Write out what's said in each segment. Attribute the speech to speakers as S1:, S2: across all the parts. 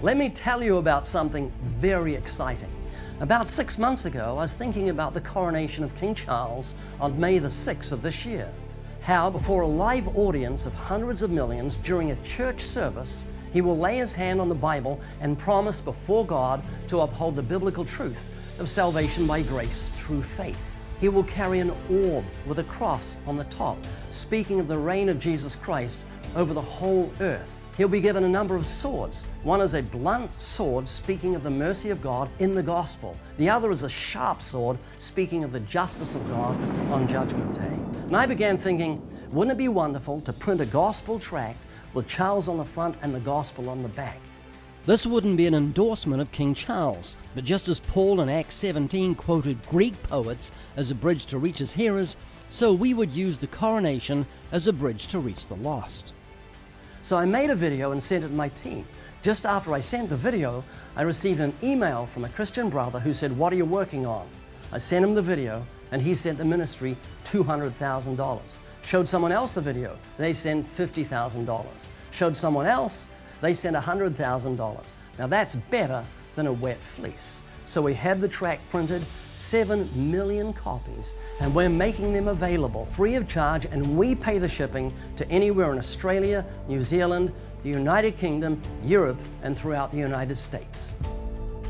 S1: Let me tell you about something very exciting. About 6 months ago, I was thinking about the coronation of King Charles on May the 6th of this year. How, before a live audience of hundreds of millions during a church service, he will lay his hand on the Bible and promise before God to uphold the biblical truth of salvation by grace through faith. He will carry an orb with a cross on the top, speaking of the reign of Jesus Christ over the whole earth. He'll be given a number of swords. One is a blunt sword speaking of the mercy of God in the gospel. The other is a sharp sword speaking of the justice of God on Judgment Day. And I began thinking, wouldn't it be wonderful to print a gospel tract with Charles on the front and the gospel on the back? This wouldn't be an endorsement of King Charles, but just as Paul in Acts 17 quoted Greek poets as a bridge to reach his hearers, so we would use the coronation as a bridge to reach the lost. So I made a video and sent it to my team. Just after I sent the video, I received an email from a Christian brother who said, "What are you working on?" I sent him the video, and he sent the ministry $200,000. Showed someone else the video, they sent $50,000. Showed someone else, they sent $100,000. Now that's better than a wet fleece. So we have the tract printed, 7 million copies, and we're making them available free of charge, and we pay the shipping to anywhere in Australia, New Zealand, the United Kingdom, Europe, and throughout the United States.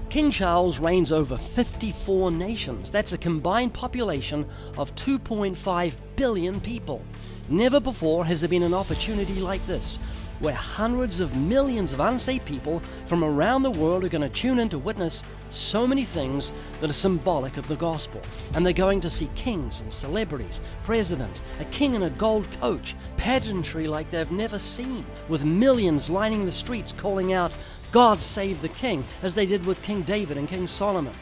S1: King Charles reigns over 54 nations. That's a combined population of 2.5 billion people. Never before has there been an opportunity like this, where hundreds of millions of unsaved people from around the world are going to tune in to witness so many things that are symbolic of the gospel. And they're going to see kings and celebrities, presidents, a king in a gold coach, pageantry like they've never seen, with millions lining the streets calling out, "God save the king," as they did with King David and King Solomon.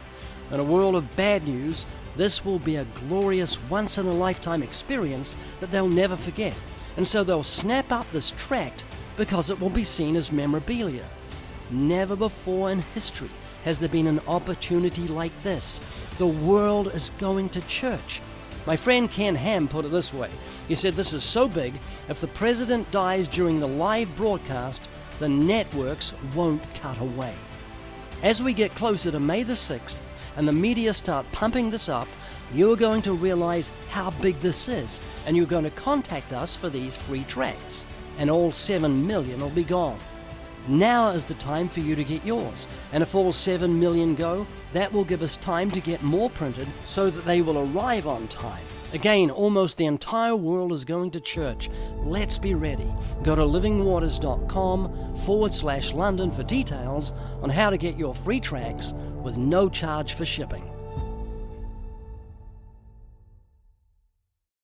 S1: In a world of bad news, this will be a glorious once-in-a-lifetime experience that they'll never forget. And so they'll snap up this tract because it will be seen as memorabilia. Never before in history has there been an opportunity like this. The world is going to church. My friend Ken Ham put it this way. He said, "This is so big, if the president dies during the live broadcast, the networks won't cut away." As we get closer to May the 6th and the media start pumping this up, you're going to realize how big this is, and you're going to contact us for these free tracts, and all 7 million will be gone. Now is the time for you to get yours, and if all 7 million go, that will give us time to get more printed so that they will arrive on time. Again, almost the entire world is going to church. Let's be ready. Go to livingwaters.com/London for details on how to get your free tracts with no charge for shipping.